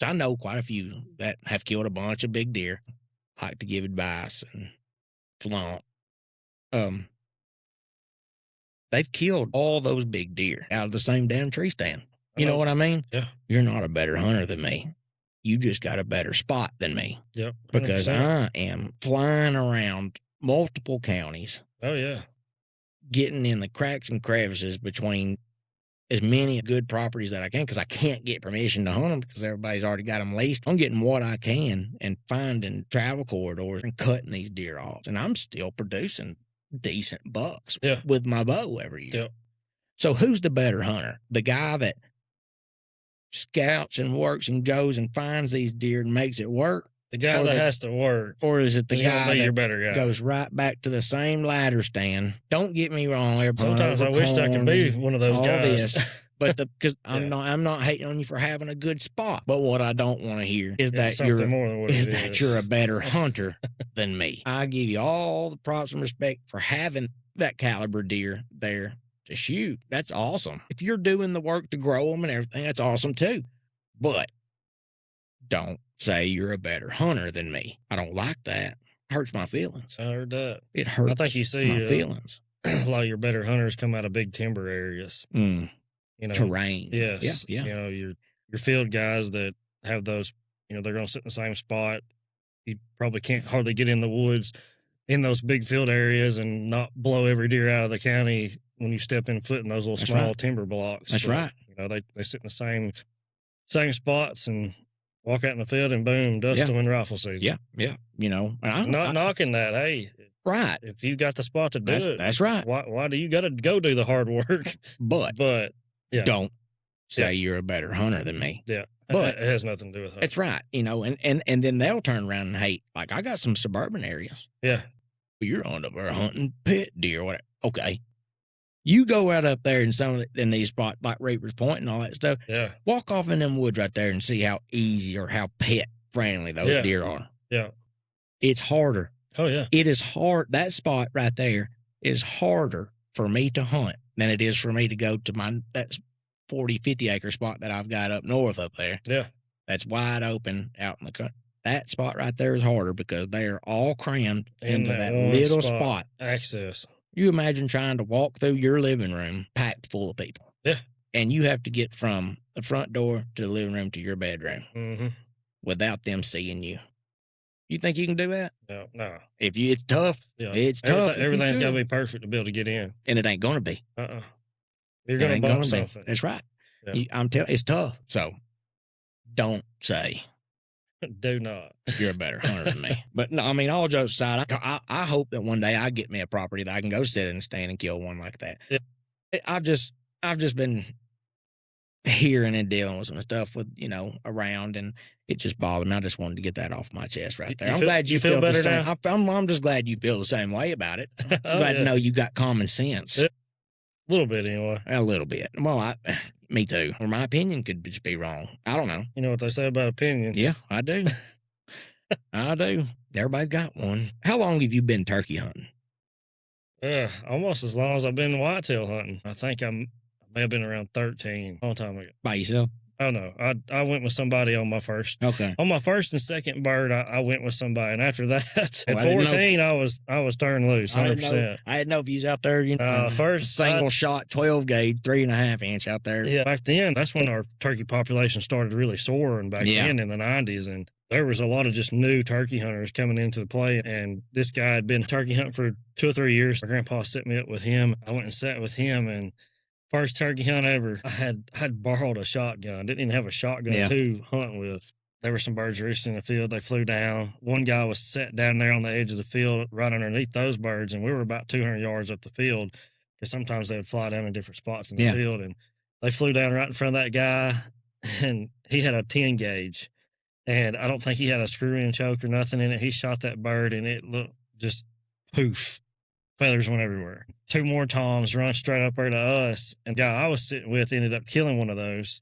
I know quite a few that have killed a bunch of big deer, like to give advice and flaunt. Um, they've killed all those big deer out of the same damn tree stand. You know what I mean? Yeah. You're not a better hunter than me. You just got a better spot than me. Yep. 100%. Because I am flying around multiple counties. Oh, yeah. Getting in the cracks and crevices between as many good properties that I can, because I can't get permission to hunt them because everybody's already got them leased. I'm getting what I can and finding travel corridors and cutting these deer off. And I'm still producing decent bucks with my bow every year. Yep. So who's the better hunter? The guy that scouts and works and goes and finds these deer and makes it work? The guy that has to work. Or is it the guy that better guy. goes right back to the same ladder stand? Don't get me wrong. Sometimes I wish I could be one of those guys. But because I'm not hating on you for having a good spot. But what I don't want to hear is that you're a better hunter than me. I give you all the props and respect for having that caliber deer there to shoot. That's awesome. If you're doing the work to grow them and everything, that's awesome too. But don't say you're a better hunter than me. I don't like that. It hurts my feelings. I heard that. It hurts. I think you see my feelings. A lot of your better hunters come out of big timber areas. You know, terrain. Yes. Yeah. You know, your field guys that have those, you know, they're going to sit in the same spot. You probably can't hardly get in the woods in those big field areas and not blow every deer out of the county when you step in foot in those little small timber blocks. That's right. You know, they sit in the same spots and walk out in the field and boom, dust them in rifle season. Yeah. You know, I'm not knocking that. Hey, right. If you got the spot to do it, that's right. Why do you got to go do the hard work? But don't say you're a better hunter than me. Yeah. But it has nothing to do with that. That's right. You know, and then they'll turn around and hate. Like I got some suburban areas. Yeah. You're on up there hunting pit deer or whatever. Okay. You go out up there in these spots like Reaper's Point and all that stuff. Yeah. Walk off in them woods right there and see how easy or how pet friendly those deer are. Yeah. It's harder. Oh, yeah. It is hard. That spot right there is harder for me to hunt than it is for me to go to that 40, 50 acre spot that I've got up north up there. Yeah. That's wide open out in the country. That spot right there is harder because they are all crammed into that little spot. Access. You imagine trying to walk through your living room packed full of people. Yeah. And you have to get from the front door to the living room to your bedroom without them seeing you. You think you can do that? No. It's tough. Yeah. It's tough. Everything's got to be perfect to be able to get in. And it ain't going to be. You're going to bump something. That's right. Yeah. I'm telling it's tough. So don't say. Do not. You're a better hunter than me. But no, I mean, all jokes aside, I hope that one day I get me a property that I can go sit in and stand and kill one like that. Yeah. I've just been hearing and dealing with some stuff with, around, and it just bothered me. I just wanted to get that off my chest right there. I'm glad you feel better now. I'm just glad you feel the same way about it. I'm glad to know you got common sense. Yeah. A little bit anyway. A little bit. Well, me too. Or my opinion could just be wrong. I don't know. You know what they say about opinions? Yeah, I do. I do. Everybody's got one. How long have you been turkey hunting? Almost as long as I've been whitetail hunting. I think I may have been around 13 a long time ago. By yourself? Oh, no. I went with somebody on my first. Okay. On my first and second bird, I went with somebody. And after that, at 14, I was turned loose, 100%. I didn't know if you was out there, first single shot, 12 gauge, 3.5 inch out there. Yeah. Back then, that's when our turkey population started really soaring back then in the 90s. And there was a lot of just new turkey hunters coming into the play. And this guy had been turkey hunting for 2 or 3 years. My grandpa set me up with him. I went and sat with him, and first turkey hunt ever, I had borrowed a shotgun. Didn't even have a shotgun to hunt with. There were some birds roosting in the field. They flew down. One guy was set down there on the edge of the field right underneath those birds, and we were about 200 yards up the field because sometimes they would fly down in different spots in the field. And they flew down right in front of that guy, and he had a 10 gauge. And I don't think he had a screw-in choke or nothing in it. He shot that bird, and it looked just poof. Feathers went everywhere. 2 more toms run straight up there to us. And the guy I was sitting with ended up killing one of those.